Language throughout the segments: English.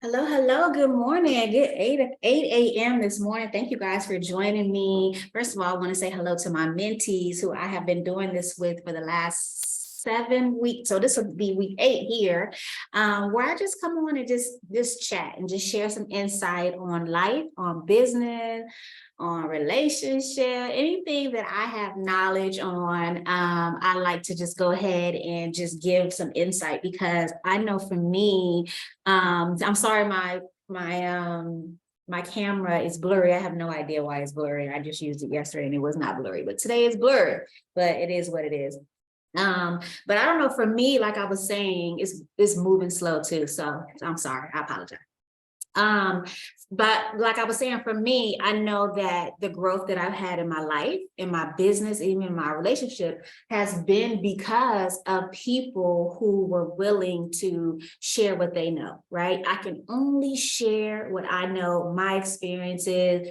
Hello, hello, good morning. Good 8 a.m. this morning. Thank you guys for joining me. First of all, I want to say hello to my mentees who I have been doing this with for the last 7 weeks. So this will be week 8 here, where I just come on and just chat and just share some insight on life, on business, on relationship, anything that I have knowledge on. I like to just go ahead and just give some insight because I know for me, I'm sorry, my camera is blurry. I have no idea why it's blurry. I just used it yesterday and it was not blurry, but today it's blurred, but it is what it is. But I don't know, for me, like I was saying, it's moving slow too. So I'm sorry, I apologize. Um, but like I was saying, for me, I know that the growth that I've had in my life, in my business, even in my relationship, has been because of people who were willing to share what they know, right? I can only share what I know, my experiences,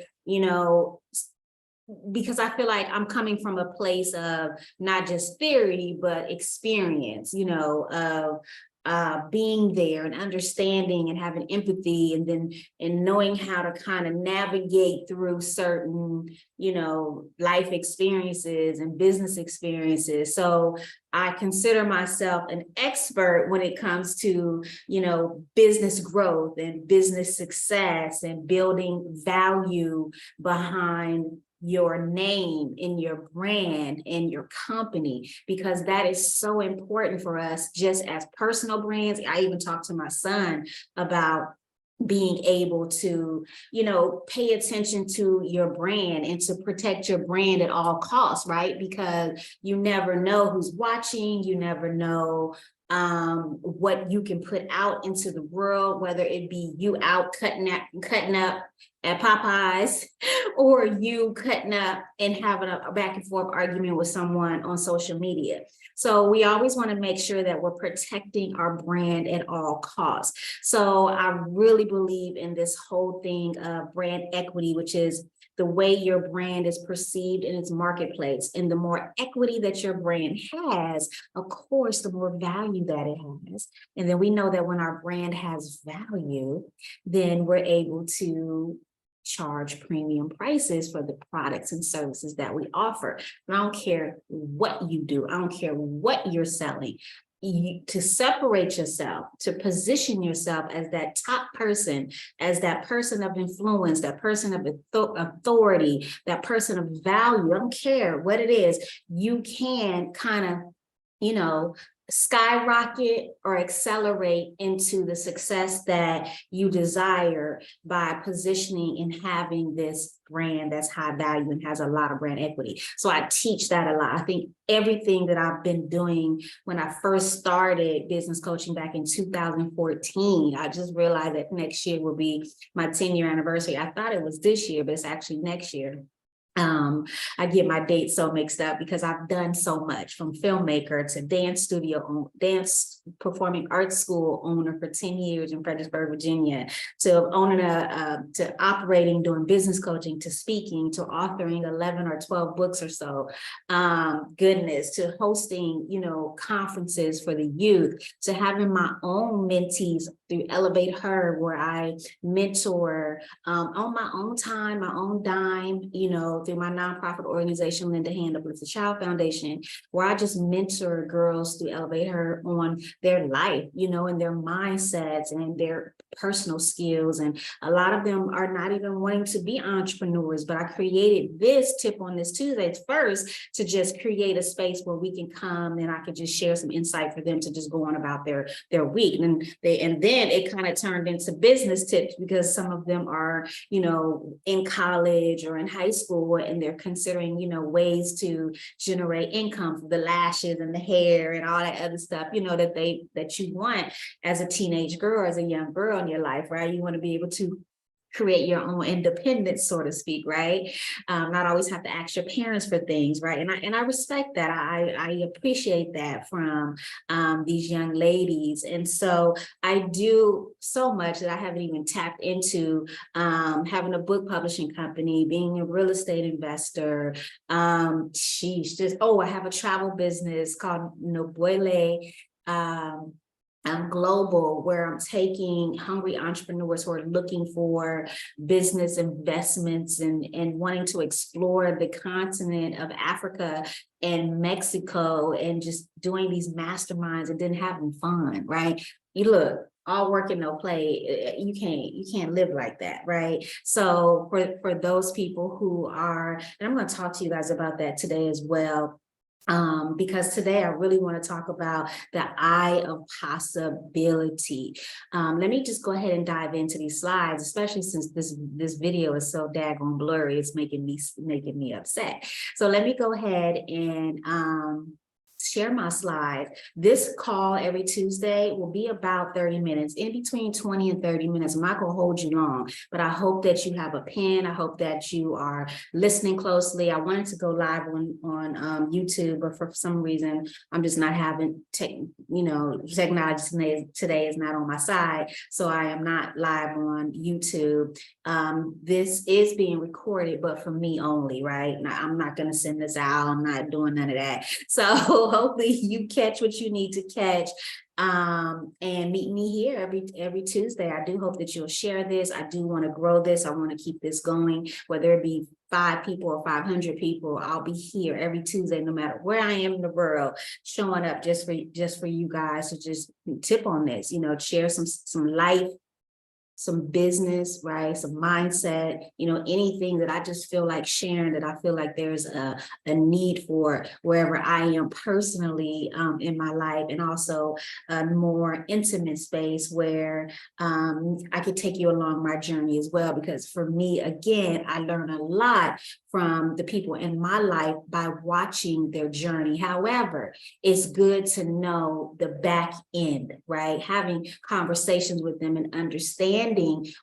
because I feel like I'm coming from a place of not just theory, but experience, of being there and understanding and having empathy, and then and knowing how to kind of navigate through certain, life experiences and business experiences. So I consider myself an expert when it comes to, business growth and business success and building value behind your name, in your brand, in your company, because that is so important for us just as personal brands. I even talked to my son about being able to, pay attention to your brand and to protect your brand at all costs, right? Because you never know who's watching, you never know what you can put out into the world, whether it be you out cutting up at Popeyes, or you cutting up and having a back and forth argument with someone on social media. So we always want to make sure that we're protecting our brand at all costs. So I really believe in this whole thing of brand equity, which is the way your brand is perceived in its marketplace. And the more equity that your brand has, of course, the more value that it has. And then we know that when our brand has value, then we're able to charge premium prices for the products and services that we offer. I don't care what you do. I don't care what you're selling. To separate yourself, to position yourself as that top person, as that person of influence, that person of authority, that person of value. I don't care what it is. You can kind of, you know, skyrocket or accelerate into the success that you desire by positioning and having this brand that's high value and has a lot of brand equity. So I teach that a lot. I think everything that I've been doing when I first started business coaching back in 2014, I just realized that next year will be my 10-year anniversary. I thought it was this year, but it's actually next year. I get my dates so mixed up because I've done so much, from filmmaker to dance studio, dance performing arts school owner for 10 years in Fredericksburg, Virginia, to owning to operating, doing business coaching, to speaking, to authoring 11 or 12 books or so. Goodness, to hosting, conferences for the youth, to having my own mentees through Elevate Her, where I mentor on my own time, my own dime, through my nonprofit organization, Lend a Hand, Uplift the Child Foundation, where I just mentor girls through Elevate Her on their life, and their mindsets and their personal skills. And a lot of them are not even wanting to be entrepreneurs, but I created this tip on this Tuesday first to just create a space where we can come and I could just share some insight for them to just go on about their week. And then it kind of turned into business tips, because some of them are, in college or in high school, and they're considering, ways to generate income for the lashes and the hair and all that other stuff, that you want as a teenage girl, as a young girl in your life, right? You want to be able to create your own independence, so to speak, right? Not always have to ask your parents for things, right? And I respect that. I appreciate that from these young ladies. And so I do so much that I haven't even tapped into, having a book publishing company, being a real estate investor. I have a travel business called Nobuele. global, where I'm taking hungry entrepreneurs who are looking for business investments and wanting to explore the continent of Africa and Mexico, and just doing these masterminds and then having fun, right? You look, all work and no play. You can't live like that, right? So for those people who are, and I'm going to talk to you guys about that today as well. Because today I really want to talk about the eye of possibility. Let me just go ahead and dive into these slides, especially since this video is so daggone blurry, it's making me upset. So let me go ahead and share my slides. This call every Tuesday will be about 30 minutes, in between 20 and 30 minutes. I'm not going to hold you long, but I hope that you have a pen. I hope that you are listening closely. I wanted to go live on YouTube, but for some reason, I'm just not having technology today is not on my side. So I am not live on YouTube. This is being recorded, but for me only, right? Now, I'm not going to send this out. I'm not doing none of that. So hopefully you catch what you need to catch, and meet me here every Tuesday. I do hope that you'll share this. I do want to grow this. I want to keep this going, whether it be 5 people or 500 people. I'll be here every Tuesday, no matter where I am in the world, showing up just for you guys to just tip on this, share some life, some business, right? Some mindset, anything that I just feel like sharing, that I feel like there's a need for wherever I am personally in my life, and also a more intimate space where I could take you along my journey as well. Because for me, again, I learn a lot from the people in my life by watching their journey. However, it's good to know the back end, right? Having conversations with them and understanding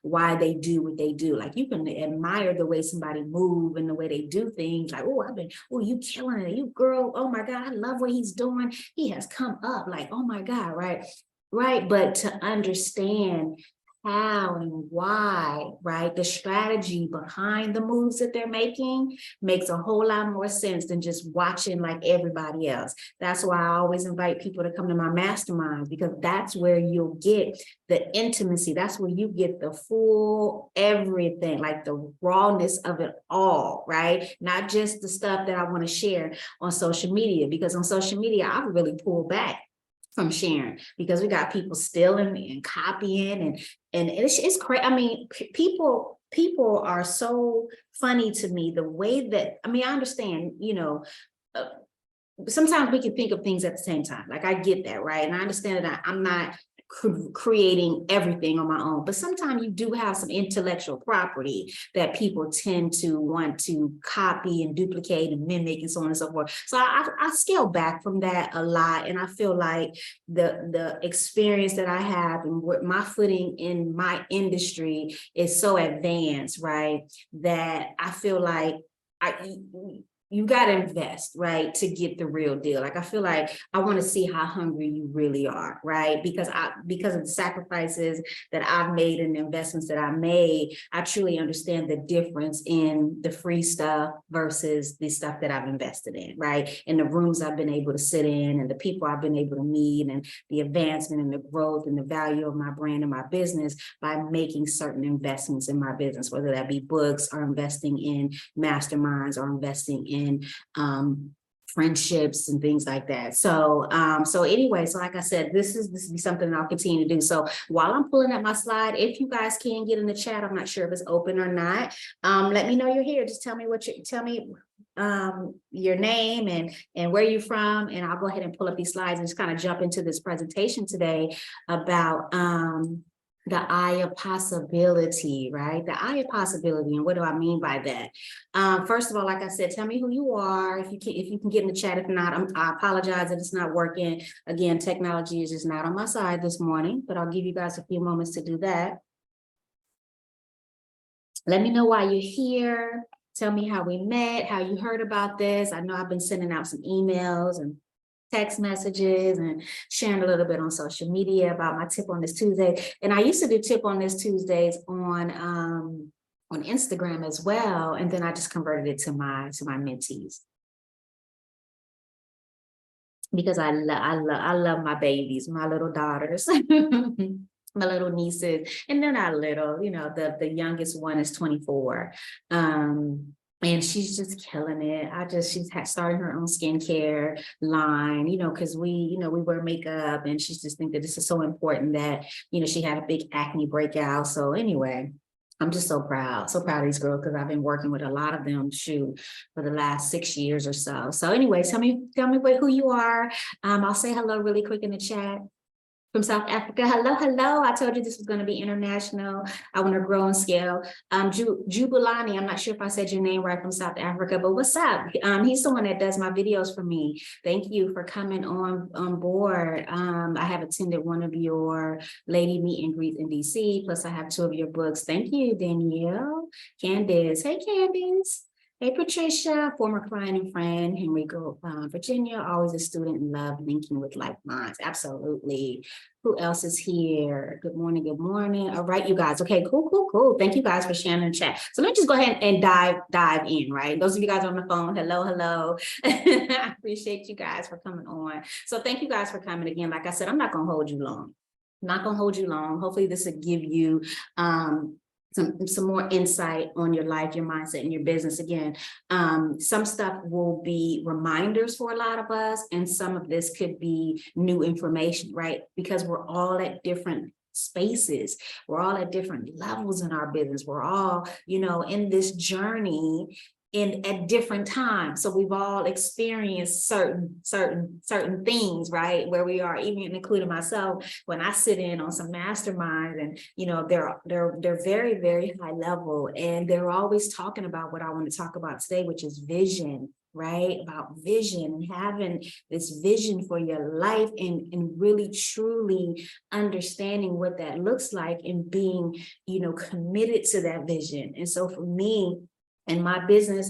why they do what they do. Like, you can admire the way somebody move and the way they do things. Like, you killing it. You girl, oh my God, I love what he's doing. He has come up, like, oh my God, right? Right. But to understand how and why, right? The strategy behind the moves that they're making makes a whole lot more sense than just watching like everybody else. That's why I always invite people to come to my masterminds, because that's where you'll get the intimacy. That's where you get the full everything, like the rawness of it all, right? Not just the stuff that I want to share on social media, because on social media, I really pull back from sharing, because we got people stealing and copying, and it's crazy. I mean, people are so funny to me, the way that, I understand, sometimes we can think of things at the same time. Like, I get that, right? And I understand that I'm not creating everything on my own, but sometimes you do have some intellectual property that people tend to want to copy and duplicate and mimic and so on and so forth. So I scale back from that a lot, and I feel like the experience that I have and what my footing in my industry is so advanced, right, that I feel like you got to invest, right, to get the real deal. Like, I feel like I want to see how hungry you really are, right? Because of the sacrifices that I've made and the investments that I made, I truly understand the difference in the free stuff versus the stuff that I've invested in, right? And the rooms I've been able to sit in, and the people I've been able to meet, and the advancement and the growth and the value of my brand and my business by making certain investments in my business, whether that be books, or investing in masterminds, or investing in friendships and things like that. So anyway, so like I said, this will be something that I'll continue to do. So while I'm pulling up my slide, if you guys can get in the chat, I'm not sure if it's open or not. Let me know you're here. Just tell me your name and where you're from, and I'll go ahead and pull up these slides and just kind of jump into this presentation today about the eye of possibility, right? The eye of possibility. And what do I mean by that? First of all, like I said, tell me who you are. If you can get in the chat. If not, I apologize that it's not working. Again, technology is just not on my side this morning, but I'll give you guys a few moments to do that. Let me know why you're here. Tell me how we met, how you heard about this. I know I've been sending out some emails and text messages and sharing a little bit on social media about my tip on this Tuesday. And I used to do tip on this Tuesdays on Instagram as well. And then I just converted it to my mentees. because I love my babies, my little daughters. My little nieces, and they're not little, you know, the youngest one is 24. And she's just killing it. She's starting her own skincare line, you know, because we wear makeup, and she's just think that this is so important that, you know, she had a big acne breakout. So anyway, I'm just so proud of these girls, because I've been working with a lot of them, for the last 6 years or so. So anyway, tell me who you are. I'll say hello really quick in the chat. From South Africa. Hello, hello. I told you this was going to be international. I want to grow and scale. Jubulani, I'm not sure if I said your name right, from South Africa, but what's up? He's the one that does my videos for me. Thank you for coming on board. I have attended one of your lady meet and greets in DC, plus I have 2 of your books. Thank you, Danielle. Candice. Hey, Candice. Hey, Patricia, former client and friend, Henrico, Virginia, always a student and love linking with like minds. Absolutely. Who else is here? Good morning, good morning. All right, you guys. Okay, cool. Thank you guys for sharing in the chat. So let me just go ahead and dive in, right? Those of you guys on the phone, hello. I appreciate you guys for coming on. So thank you guys for coming again. Like I said, I'm not gonna hold you long. Hopefully this will give you some more insight on your life, your mindset, and your business. Again, some stuff will be reminders for a lot of us, and some of this could be new information, right? Because we're all at different spaces. We're all at different levels in our business. We're all, you know, in this journey at different times. So we've all experienced certain things, right? Where we are, even including myself, when I sit in on some masterminds, and you know, they're very, very high level, and they're always talking about what I want to talk about today, which is vision, right? About vision, and having this vision for your life, and really truly understanding what that looks like, and being, you know, committed to that vision. And so for me, and my business,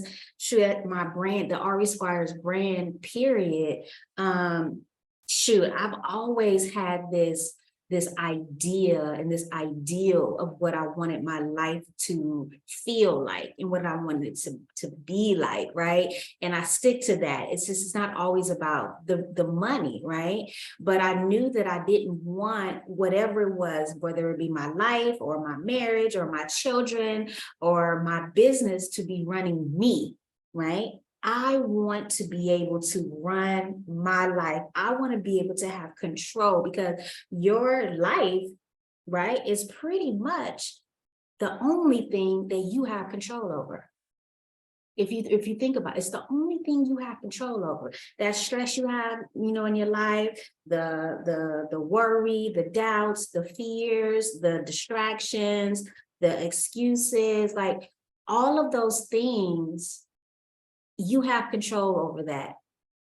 my brand, the Ari Squires brand, period. I've always had this idea and this ideal of what I wanted my life to feel like, and what I wanted it to be like, right? And I stick to that. It's not always about the money, right? But I knew that I didn't want whatever it was, whether it be my life or my marriage or my children or my business, to be running me, right? I want to be able to run my life. I want to be able to have control, because your life, right, is pretty much the only thing that you have control over. If you think about it, it's the only thing you have control over. That stress you have, you know, in your life, the worry, the doubts, the fears, the distractions, the excuses, like all of those things, you have control over that,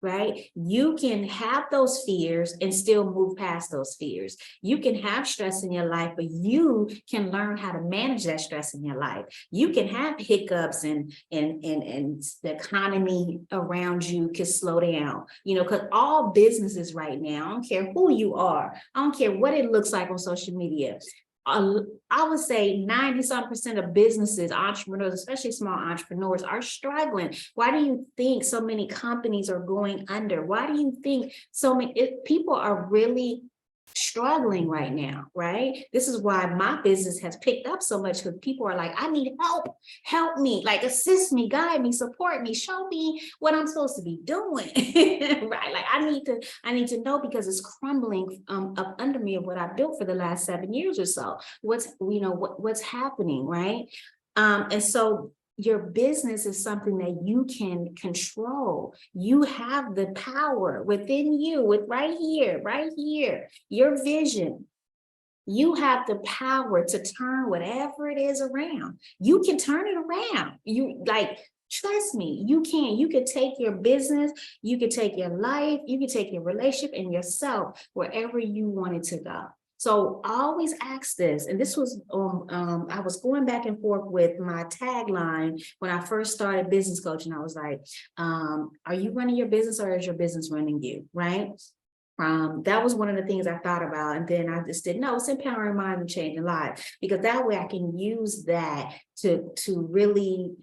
right? You can have those fears and still move past those fears. You can have stress in your life, but you can learn how to manage that stress in your life. You can have hiccups, and the economy around you can slow down, you know, because all businesses right now, I don't care who you are, I don't care what it looks like on social media, I would say 90% of businesses, entrepreneurs, especially small entrepreneurs, are struggling. Why do you think so many companies are going under? Why do you think so many people are really struggling right now, right? This is why my business has picked up so much, because people are like, I need help me, like assist me, guide me, support me, show me what I'm supposed to be doing, right? Like I need to know, because it's crumbling up under me of what I built for the last 7 years or so. What's happening, right? And so your business is something that you can control. You have the power within you, with right here, your vision. You have the power to turn whatever it is around. You can turn it around. Trust me, you can. You could take your business, you could take your life, you could take your relationship and yourself wherever you want it to go. So I always ask this, and this was, I was going back and forth with my tagline when I first started business coaching. I was like, are you running your business, or is your business running you, right? That was one of the things I thought about. And then I just didn't know, it's empowering minds and changing lives, because that way I can use that to really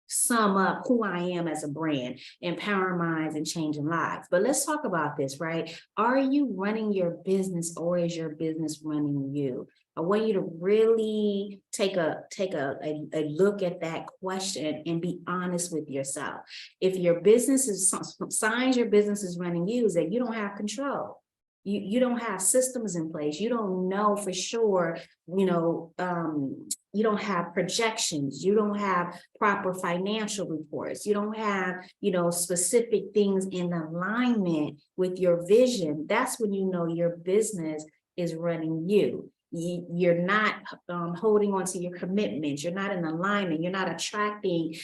sum up who I am as a brand, empowering minds and changing lives. But let's talk about this, right? Are you running your business, or is your business running you? I want you to really take a look at that question and be honest with yourself. If your business is signs your business is running you, is that you don't have control. You don't have systems in place. You don't know for sure, you don't have projections. You don't have proper financial reports. You don't have, specific things in alignment with your vision. That's when you know your business is running you. You're not holding on to your commitments. You're not in alignment. You're not attracting,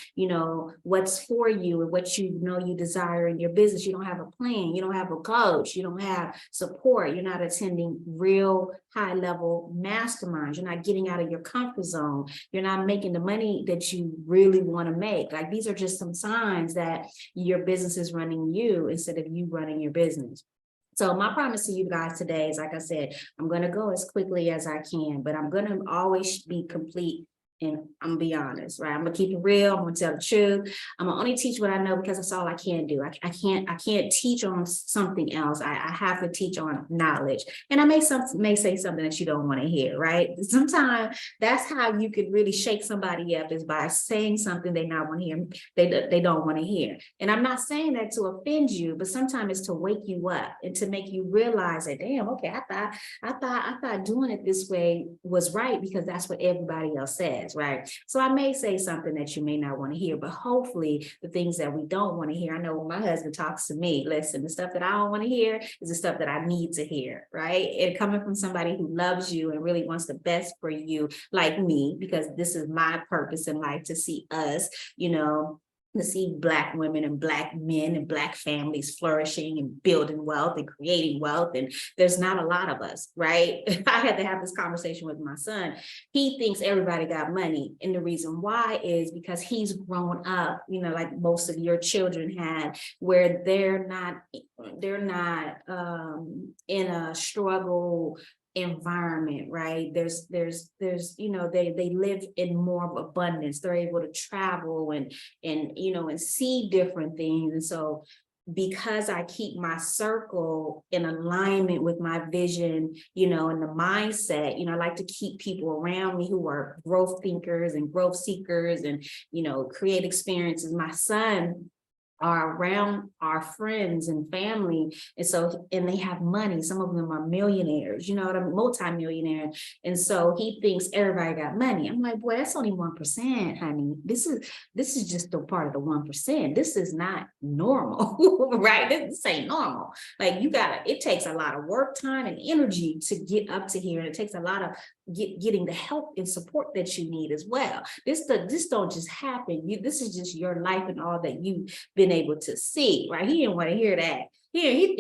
what's for you and what you desire in your business. You don't have a plan. You don't have a coach. You don't have support. You're not attending real high level masterminds. You're not getting out of your comfort zone. You're not making the money that you really want to make. Like, these are just some signs that your business is running you instead of you running your business. So my promise to you guys today is, like I said, I'm going to go as quickly as I can, but I'm going to always be complete. And I'm gonna be honest, right? I'm gonna keep it real. I'm gonna tell the truth. I'm gonna only teach what I know, because that's all I can do. I can't teach on something else. I have to teach on knowledge. And I may say something that you don't want to hear, right? Sometimes that's how you could really shake somebody up, is by saying something they not want to hear. They don't want to hear. And I'm not saying that to offend you, but sometimes it's to wake you up and to make you realize that, damn, okay, I thought doing it this way was right, because that's what everybody else says. Right. So I may say something that you may not want to hear, but hopefully the things that we don't want to hear. I know when my husband talks to me, listen, the stuff that I don't want to hear is the stuff that I need to hear. Right. And coming from somebody who loves you and really wants the best for you, like me, because this is my purpose in life, to see us, to see Black women and Black men and Black families flourishing and building wealth and creating wealth. And there's not a lot of us, right? I had to have this conversation with my son. He thinks everybody got money. And the reason why is because he's grown up, like most of your children have, where they're not in a struggle environment, right? There's they live in more of abundance. They're able to travel and see different things. And so because I keep my circle in alignment with my vision, and the mindset, I like to keep people around me who are growth thinkers and growth seekers and, create experiences. My son are around our friends and family. And so, and they have money. Some of them are millionaires, multi-millionaire. And so he thinks everybody got money. I'm like, boy, that's only 1%, honey. This is just a part of the 1%. This is not normal, right? This ain't normal. Like, it takes a lot of work, time, and energy to get up to here. And it takes a lot of getting the help and support that you need as well. This don't just happen. This is just your life and all that you've been able to see, right? He didn't want to hear that. He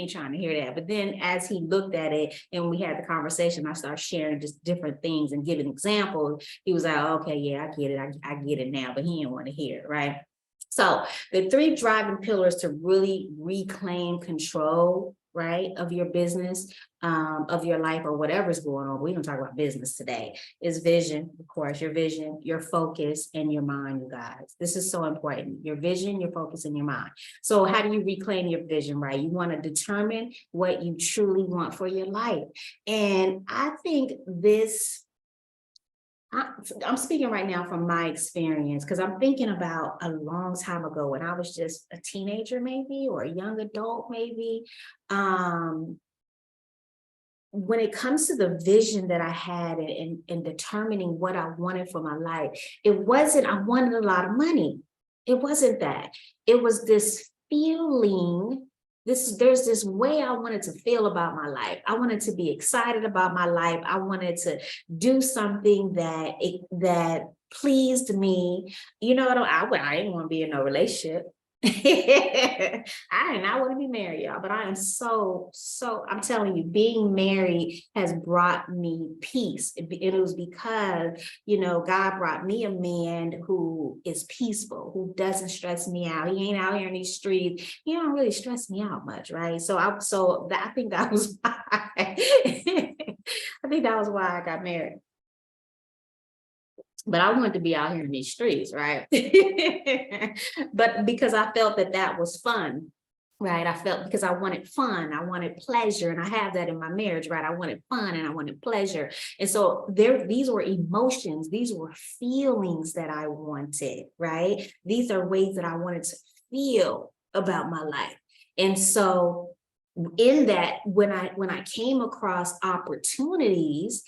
ain't trying to hear that. But then as he looked at it and we had the conversation, I started sharing just different things and giving examples. He was like, okay, yeah, I get it. I get it now, but he didn't want to hear it, right? So the 3 driving pillars to really reclaim control, right, of your business, of your life, or whatever's going on. We're going to talk about business today. Is vision, of course, your vision, your focus, and your mind, you guys. This is so important. Your vision, your focus, and your mind. So how do you reclaim your vision, right? You want to determine what you truly want for your life. And I think I'm speaking right now from my experience, because I'm thinking about a long time ago when I was just a teenager, maybe, or a young adult, maybe. When it comes to the vision that I had in determining what I wanted for my life, it wasn't, I wanted a lot of money. It wasn't that. It was this feeling. There's this way I wanted to feel about my life. I wanted to be excited about my life. I wanted to do something that pleased me. I didn't want to be in no relationship. I did not want to be married, y'all, but I am so, I'm telling you, being married has brought me peace. It was because, God brought me a man who is peaceful, who doesn't stress me out. He ain't out here in these streets. He don't really stress me out much, right? I think that was why, I think that was why I got married. but I wanted to be out here in these streets, right? But because I felt that that was fun. Right. I felt because I wanted fun, I wanted pleasure, and I have that in my marriage, right? I wanted fun and I wanted pleasure. And so these were emotions, these were feelings that I wanted, right? These are ways that I wanted to feel about my life. And so in that, when I came across opportunities,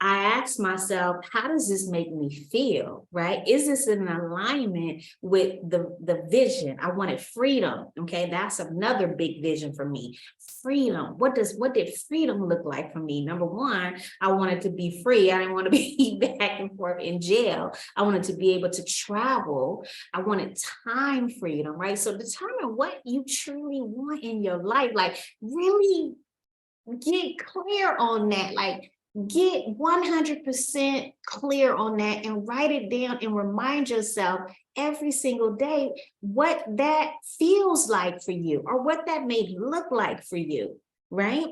I asked myself, how does this make me feel? Right? Is this in alignment with the vision? I wanted freedom. Okay, that's another big vision for me. Freedom. What did freedom look like for me? Number one, I wanted to be free. I didn't want to be back and forth in jail. I wanted to be able to travel. I wanted time freedom, right? So determine what you truly want in your life. Like really get clear on that. Like get 100% clear on that and write it down and remind yourself every single day what that feels like for you or what that may look like for you, right?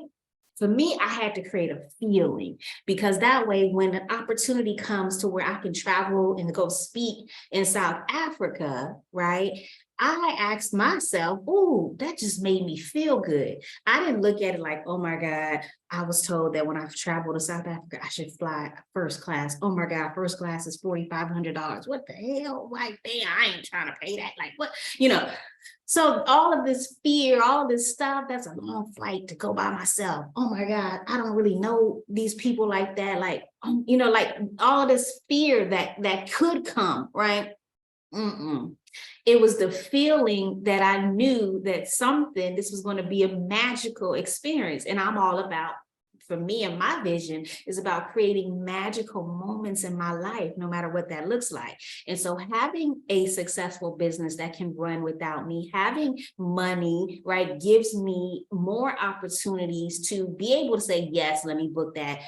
For me, I had to create a feeling because that way, when an opportunity comes to where I can travel and go speak in South Africa, right? I asked myself, oh, that just made me feel good. I didn't look at it like, oh my God, I was told that when I travel to South Africa, I should fly first class. Oh my God, first class is $4,500. What the hell? Like, damn, I ain't trying to pay that. Like, what? So all of this fear, all of this stuff, that's a long flight to go by myself. Oh my God, I don't really know these people like that. Like, like all of this fear that could come, right? Mm-mm. It was the feeling that I knew that this was going to be a magical experience. And I'm all about, for me and my vision is about creating magical moments in my life, no matter what that looks like. And so having a successful business that can run without me, having money, right, gives me more opportunities to be able to say, yes, let me book that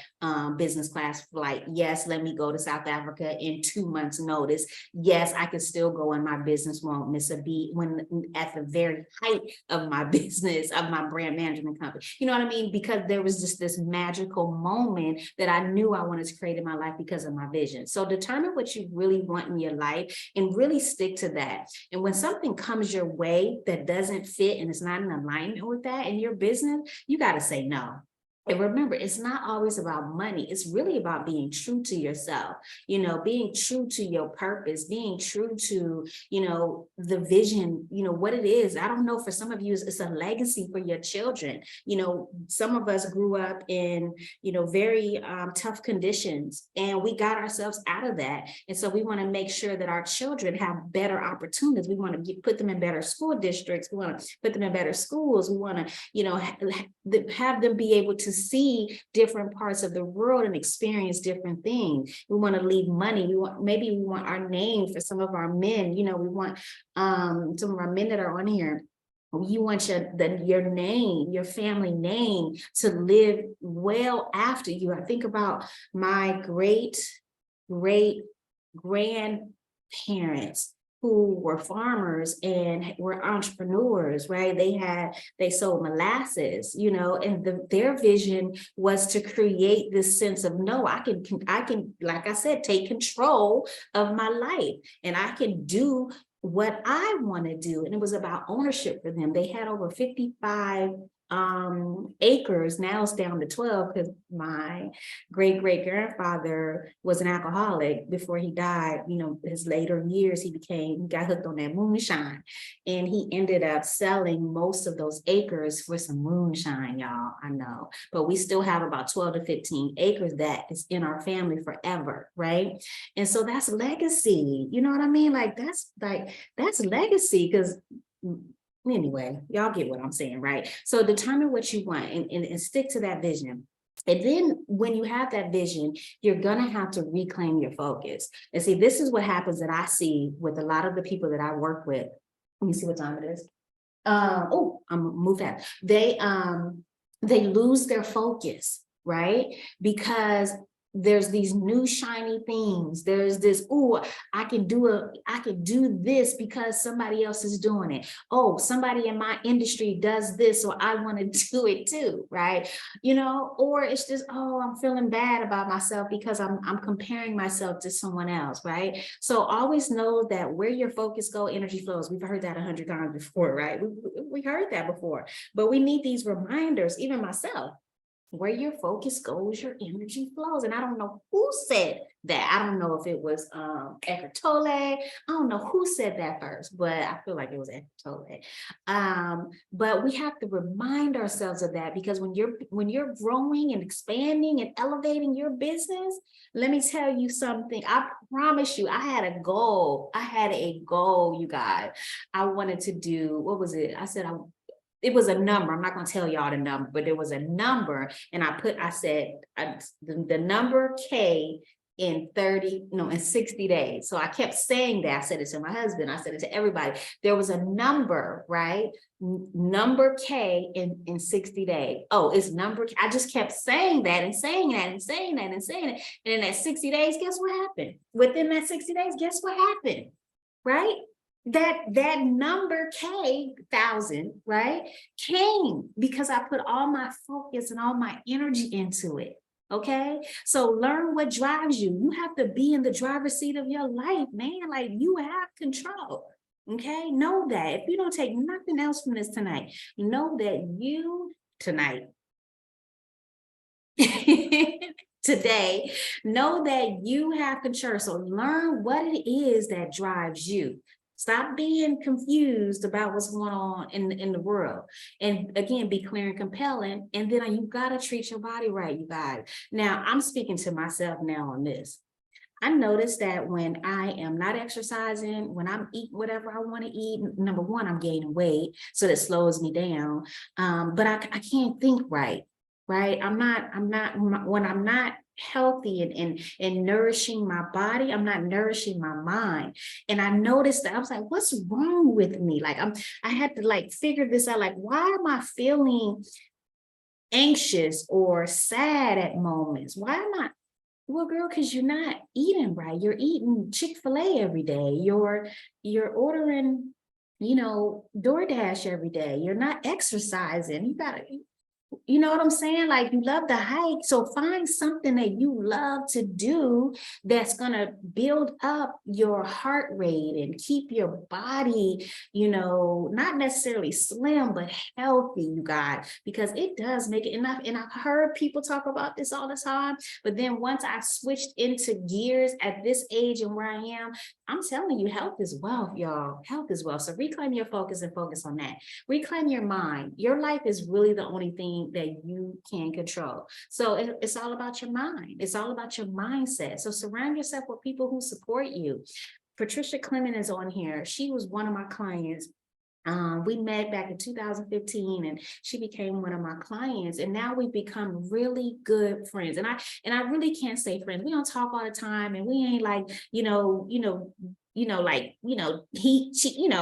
business class flight. Yes, let me go to South Africa in 2 months notice. Yes, I can still go and my business won't miss a beat when at the very height of my business, of my brand management company. You know what I mean? Because there was just this magical moment that I knew I wanted to create in my life because of my vision. So determine what you really want in your life and really stick to that. And when something comes your way that doesn't fit and it's not in alignment with that in your business, you got to say no. And remember, it's not always about money. It's really about being true to yourself, being true to your purpose, being true to, the vision, what it is. I don't know, for some of you, it's a legacy for your children. Some of us grew up in, very tough conditions, and we got ourselves out of that. And so we want to make sure that our children have better opportunities. We want to put them in better school districts. We want to put them in better schools. We want to, have them be able to see different parts of the world and experience different things. We want to leave money. We want our name for some of our men. We want some of our men that are on here. You want your name, your family name, to live well after you. I think about my great grandparents who were farmers and were entrepreneurs, right? They sold molasses, and their vision was to create this sense of, no, I can, like I said, take control of my life, and I can do what I want to do. And it was about ownership for them. They had over 55 acres. Now it's down to 12 because my great grandfather was an alcoholic before he died. His later years, he got hooked on that moonshine, and he ended up selling most of those acres for some moonshine, y'all. I know, but we still have about 12 to 15 acres that is in our family forever, right? And so that's legacy. You know what I mean? That's legacy, because anyway, y'all get what I'm saying, right? So determine what you want and stick to that vision. And then when you have that vision, you're going to have to reclaim your focus. And see, this is what happens that I see with a lot of the people that I work with. Let me see what time it is. I'm gonna move fast. They lose their focus, right? Because there's these new shiny things. There's this, oh, I can do this because somebody else is doing it. Oh, somebody in my industry does this, so I want to do it too, right? Or it's just, oh, I'm feeling bad about myself because I'm comparing myself to someone else, right? So always know that where your focus go, energy flows. We've heard that 100 times before, right? We heard that before, but we need these reminders, even myself. Where your focus goes, your energy flows. And I don't know who said that. I don't know if it was Eckhart Tolle. I don't know who said that first, but I feel like it was Eckhart Tolle. But we have to remind ourselves of that, because when you're growing and expanding and elevating your business, let me tell you something. I promise you, I had a goal, you guys. I wanted to do, what was it? It was a number. I'm not going to tell y'all the number, but there was a number. And I said the number K in 60 days. So I kept saying that. I said it to my husband. I said it to everybody. There was a number, right? Number K in 60 days. Oh, it's number K. I just kept saying that and saying that and saying that and saying it. And in that 60 days, guess what happened? Within that 60 days, guess what happened? Right? That number K, 1,000, right, came because I put all my focus and all my energy into it. Okay, so learn what drives you. You have to be in the driver's seat of your life, man. Like, you have control. Okay, know that. If you don't take nothing else from this tonight, know that you tonight today, know that you have control. So learn what it is that drives you. Stop being confused about what's going on in the world. And again, be clear and compelling. And then you got to treat your body right, you guys. Now, I'm speaking to myself now on this. I noticed that when I am not exercising, when I'm eating whatever I want to eat, number one, I'm gaining weight. So that slows me down. But I can't think right. Right. When I'm not healthy and nourishing my body, I'm not nourishing my mind. And I noticed that I was like, what's wrong with me? Like, I had to figure this out. Like, why am I feeling anxious or sad at moments? Why am I? Well, girl, because you're not eating right. You're eating Chick-fil-A every day. You're ordering, DoorDash every day. You're not exercising. You know what I'm saying? Like, you love to hike. So find something that you love to do that's going to build up your heart rate and keep your body, not necessarily slim, but healthy, you guys, because it does make it enough. And I've heard people talk about this all the time. But then once I switched into gears at this age and where I am, I'm telling you, health is wealth, y'all. Health is wealth. So reclaim your focus and focus on that. Reclaim your mind. Your life is really the only thing that you can control. So it's all about your mind. It's all about your mindset. So surround yourself with people who support you. Patricia Clement is on here. She was one of my clients. We met back in 2015 and she became one of my clients, and now we've become really good friends. And I really can't say friends. We don't talk all the time, and we ain't like,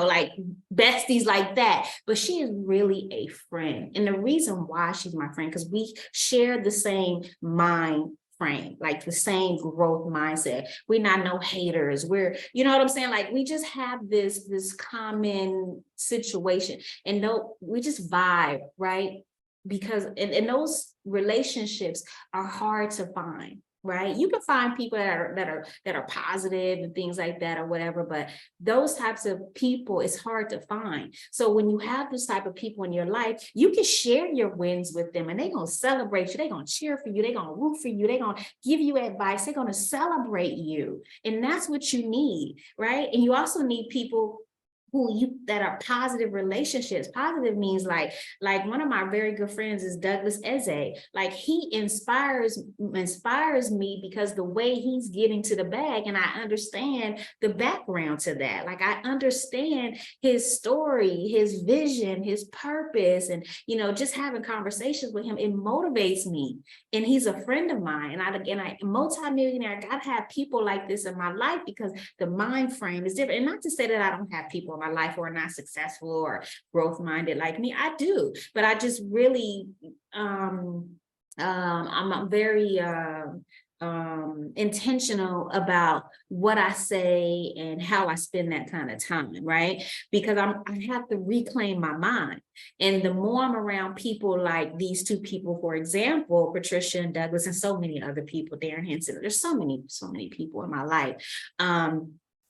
like besties like that, but she is really a friend. And the reason why she's my friend, because we share the same mind frame, like the same growth mindset. We're not no haters. We're, you know what I'm saying? Like, we just have this common situation, and we just vibe, right? Because and those relationships are hard to find. Right, you can find people that are positive and things like that or whatever, but those types of people, it's hard to find. So when you have this type of people in your life, you can share your wins with them, and they're gonna celebrate you. They're gonna cheer for you. They're gonna root for you. They're gonna give you advice. They're gonna celebrate you, and that's what you need, right? And you also need people that are positive relationships. Positive means like one of my very good friends is Douglas Eze. Like, he inspires me because the way he's getting to the bag, and I understand the background to that. Like, I understand his story, his vision, his purpose, and just having conversations with him, it motivates me. And he's a friend of mine. And I multimillionaire, I gotta have people like this in my life because the mind frame is different. And not to say that I don't have people in my life who are not successful or growth minded like me. I do, but I just really I'm very intentional about what I say and how I spend that kind of time, right? Because I have to reclaim my mind. And the more I'm around people like these two people, for example, Patricia and Douglas, and so many other people, Darren Henson, there's so many people in my life.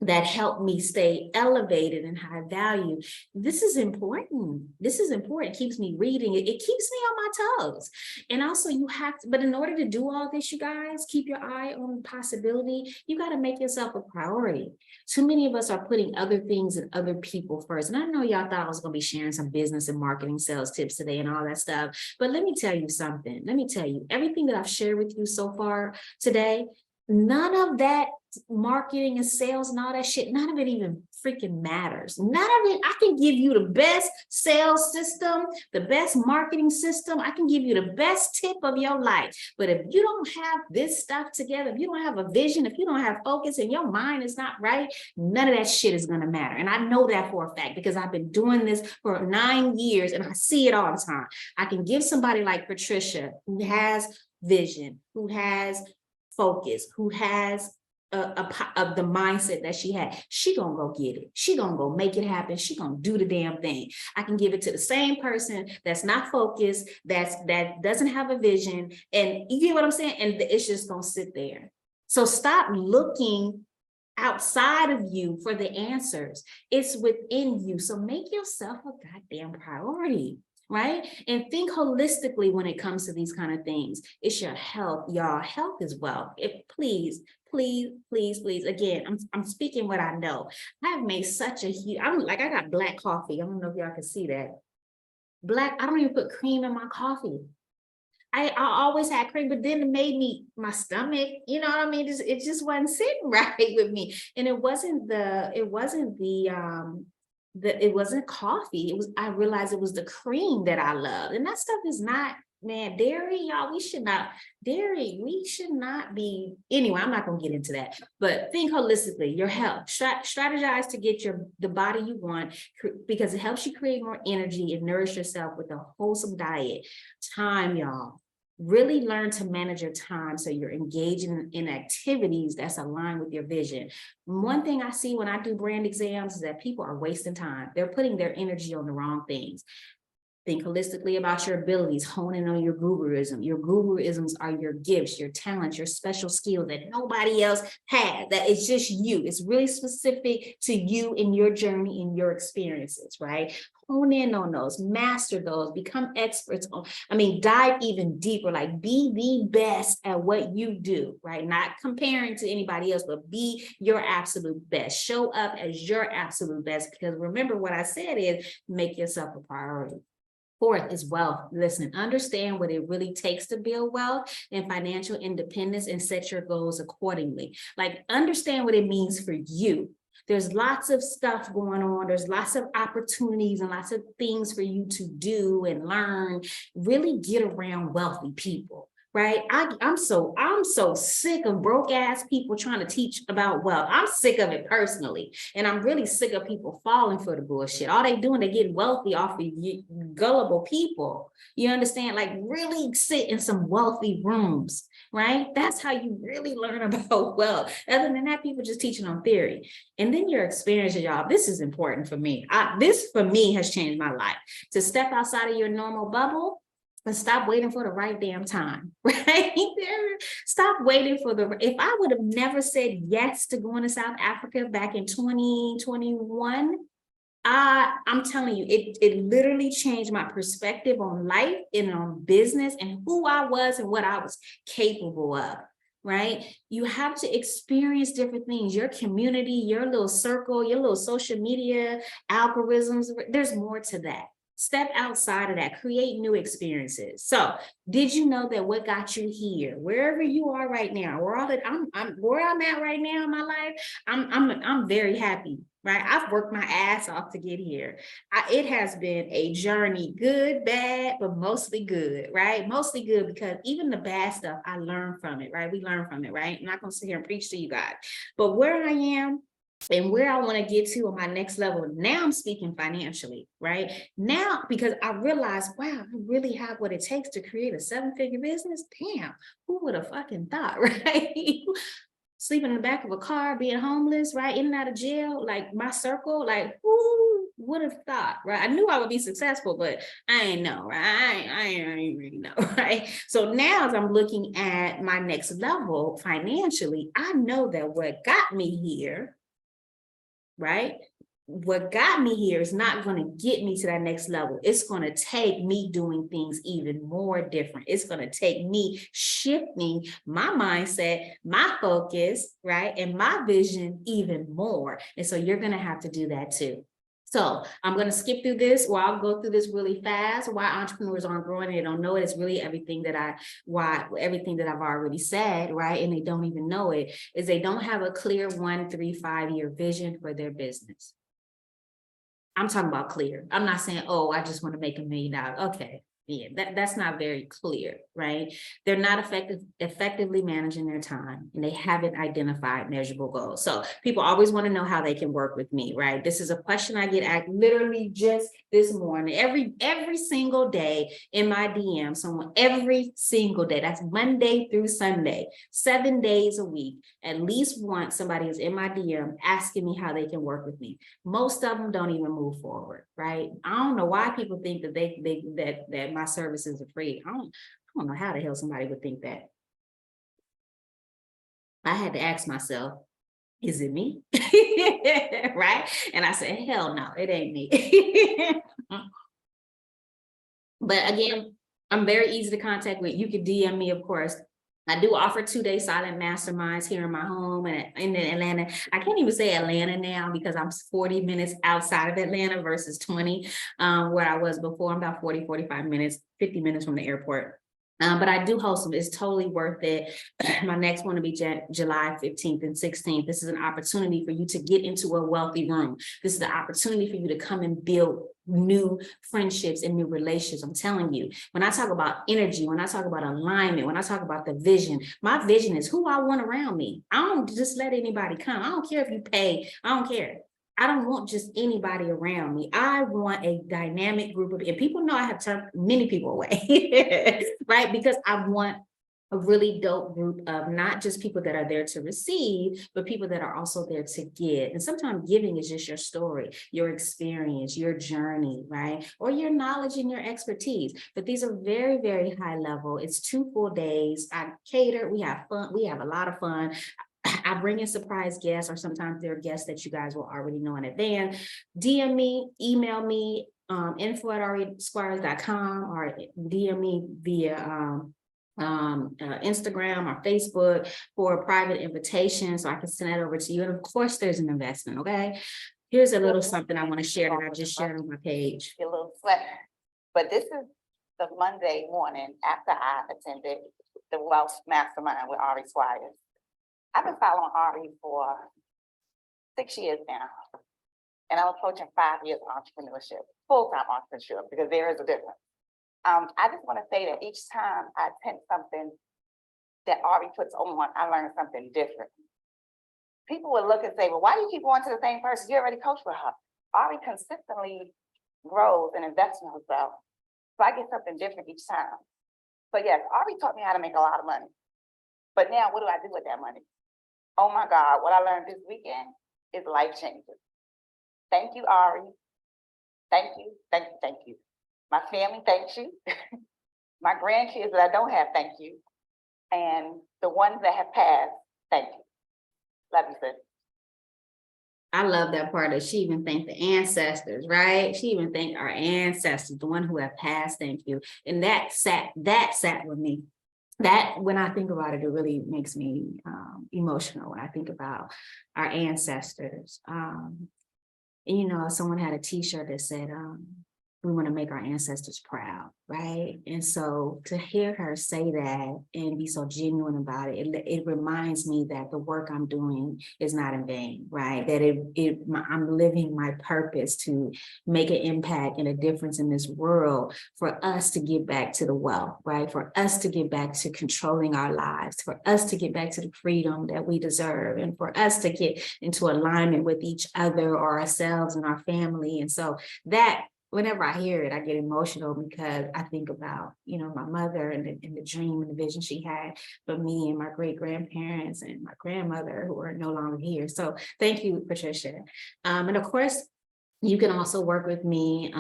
That help me stay elevated and high value. This is important. This is important. It keeps me reading. It keeps me on my toes. And also you have to, but in order to do all this, you guys, keep your eye on possibility. You got to make yourself a priority. Too many of us are putting other things and other people first. And I know y'all thought I was going to be sharing some business and marketing sales tips today and all that stuff. But let me tell you something. Let me tell you, everything that I've shared with you so far today, none of that marketing and sales and all that shit, none of it even freaking matters. None of it. I can give you the best sales system, the best marketing system. I can give you the best tip of your life. But if you don't have this stuff together, if you don't have a vision, if you don't have focus and your mind is not right, none of that shit is going to matter. And I know that for a fact because I've been doing this for 9 years and I see it all the time. I can give somebody like Patricia who has vision, who has focus, who has of the mindset that she had, she gonna go get it. She gonna go make it happen. She gonna do the damn thing. I can give it to the same person that's not focused, that doesn't have a vision, and you get what I'm saying? And it's just gonna sit there. So stop looking outside of you for the answers. It's within you. So make yourself a goddamn priority. Right? And think holistically when it comes to these kind of things. It's your health, y'all. Health is wealth. Please, again, I'm speaking what I know. I've made such a huge, I got black coffee. I don't know if y'all can see that. Black, I don't even put cream in my coffee. I always had cream, but then it made me, my stomach, you know what I mean? It just wasn't sitting right with me. And it wasn't coffee. I realized it was the cream that I love. And that stuff is not, man, dairy, y'all, we should not be, anyway, I'm not gonna get into that, but think holistically, your health, strategize to get the body you want, because it helps you create more energy and nourish yourself with a wholesome diet. Time, y'all. Really learn to manage your time so you're engaging in activities that's aligned with your vision. One thing I see when I do brand exams is that people are wasting time. They're putting their energy on the wrong things. Think holistically about your abilities, hone in on your guruism. Your guruisms are your gifts, your talents, your special skills that nobody else has, that it's just you. It's really specific to you in your journey, in your experiences, right? Hone in on those, master those, become experts on, dive even deeper, like be the best at what you do, right? Not comparing to anybody else, but be your absolute best. Show up as your absolute best, because remember what I said is make yourself a priority. Fourth is wealth. Listen, understand what it really takes to build wealth and financial independence and set your goals accordingly. Like, understand what it means for you. There's lots of stuff going on. There's lots of opportunities and lots of things for you to do and learn. Really get around wealthy people. Right? I'm so sick of broke ass people trying to teach about wealth. I'm sick of it personally. And I'm really sick of people falling for the bullshit. All they doing, they getting wealthy off of gullible people. You understand? Like, really sit in some wealthy rooms, right? That's how you really learn about wealth. Other than that, people just teaching on theory. And then your experience, y'all. This is important for me. This for me has changed my life. To step outside of your normal bubble, but stop waiting for the right damn time, right? Stop waiting for if I would have never said yes to going to South Africa back in 2021, I'm telling you, it literally changed my perspective on life and on business and who I was and what I was capable of, right? You have to experience different things, your community, your little circle, your little social media algorithms. There's more to that. Step outside of that, create new experiences. So, did you know that what got you here, wherever you are right now, where I'm at right now in my life, I'm very happy, right? I've worked my ass off to get here. It has been a journey, good, bad, but mostly good, right? Mostly good, because even the bad stuff, I learned from it, right? We learn from it, right? I'm not gonna sit here and preach to you guys, but where I am, And where I want to get to on my next level, now I'm speaking financially, right? Now, because I realized, wow, I really have what it takes to create a 7-figure business. Damn, who would have fucking thought, right? Sleeping in the back of a car, being homeless, right? In and out of jail, like my circle, like who would have thought, right? I knew I would be successful, but I ain't know, right? I ain't really know, right? So now as I'm looking at my next level financially, I know that what got me here, right? What got me here is not going to get me to that next level. It's going to take me doing things even more different. It's going to take me shifting my mindset, my focus, right? And my vision even more. And so you're going to have to do that too. So I'm going to skip through this, or I'll go through this really fast. Why entrepreneurs aren't growing and they don't know it. It's really everything that I've already said, right? And they don't even know it, is they don't have a clear 1, 3, 5-year vision for their business. I'm talking about clear. I'm not saying, oh, I just want to make $1 million. Okay. Yeah, that's not very clear, right? They're not effectively managing their time, and they haven't identified measurable goals. So people always want to know how they can work with me, right? This is a question I get asked literally just this morning, every single day in my DM, someone every single day. That's Monday through Sunday, 7 days a week. At least once somebody is in my DM asking me how they can work with me. Most of them don't even move forward, right? I don't know why people think that that my services are free. I don't know how the hell somebody would think that. I had to ask myself, is it me? Right? And I said, hell no, it ain't me. But again, I'm very easy to contact with. You can DM me, of course. I do offer 2-day silent masterminds here in my home and in Atlanta. I can't even say Atlanta now because I'm 40 minutes outside of Atlanta versus 20, where I was before. I'm about 40, 45 minutes, 50 minutes from the airport. But I do host them. It's totally worth it. My next one will be July 15th and 16th. This is an opportunity for you to get into a wealthy room. This is the opportunity for you to come and build new friendships and new relationships. I'm telling you, when I talk about energy, when I talk about alignment, when I talk about the vision, my vision is who I want around me. I don't just let anybody come. I don't care if you pay. I don't care. I don't want just anybody around me. I want a dynamic group of, and people know I have turned many people away, right? Because I want a really dope group of not just people that are there to receive, but people that are also there to give. And sometimes giving is just your story, your experience, your journey, right? Or your knowledge and your expertise. But these are very, very high level. It's 2 full days. I cater, we have fun. We have a lot of fun. I bring in surprise guests, or sometimes they're guests that you guys will already know in advance. DM me, email me, info@arisquires.com, or DM me via Instagram or Facebook for a private invitation so I can send that over to you. And of course, there's an investment. Okay. Here's a little something I want to share that I just shared on my page. A little sweater. But this is the Monday morning after I attended the Wealth Mastermind with Ari Squires. I've been following Ari for 6 years now, and I'm approaching 5 years of entrepreneurship, full-time entrepreneurship, because there is a difference. I just want to say that each time I attend something that Ari puts on, I learn something different. People would look and say, well, why do you keep going to the same person? You already coached with her. Ari consistently grows and invests in herself. So I get something different each time. So yes, Ari taught me how to make a lot of money. But now what do I do with that money? Oh my God, what I learned this weekend is life-changing. Thank you, Ari. Thank you, thank you, thank you. My family thanks you. My grandkids that I don't have, thank you. And the ones that have passed, thank you. Love you, sis. I love that part that she even thanked the ancestors, right? She even thanked our ancestors, the one who have passed, thank you. And that sat with me. That, when I think about it, it really makes me emotional when I think about our ancestors. And, you know, someone had a t-shirt that said, we want to make our ancestors proud, right? And so to hear her say that and be so genuine about it, it reminds me that the work I'm doing is not in vain, right? That I'm living my purpose to make an impact and a difference in this world for us to get back to the wealth, right? For us to get back to controlling our lives, for us to get back to the freedom that we deserve, and for us to get into alignment with each other or ourselves and our family. And so that, whenever I hear it, I get emotional because I think about, my mother and the dream and the vision she had for me and my great grandparents and my grandmother who are no longer here. So thank you, Patricia. And of course, you can also work with me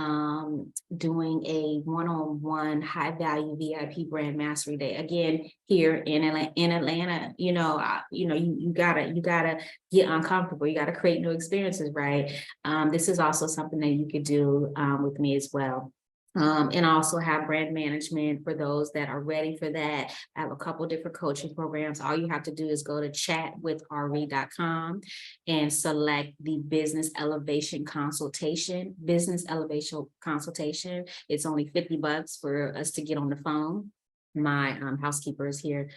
doing a one-on-one high value VIP brand mastery day again here in Atlanta. You gotta get uncomfortable. You gotta create new experiences, right? This is also something that you could do with me as well. And I also have brand management for those that are ready for that. I have a couple different coaching programs. All you have to do is go to chatwithari.com and select the business elevation consultation. It's only $50 for us to get on the phone. My housekeeper is here.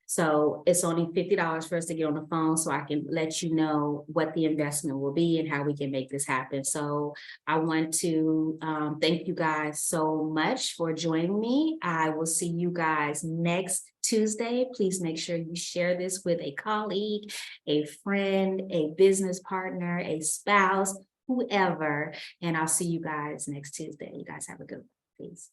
So it's only $50 for us to get on the phone so I can let you know what the investment will be and how we can make this happen. So I want to thank you guys so much for joining me. I will see you guys next Tuesday. Please make sure you share this with a colleague, a friend, a business partner, a spouse, whoever. And I'll see you guys next Tuesday. You guys have a good one. Peace.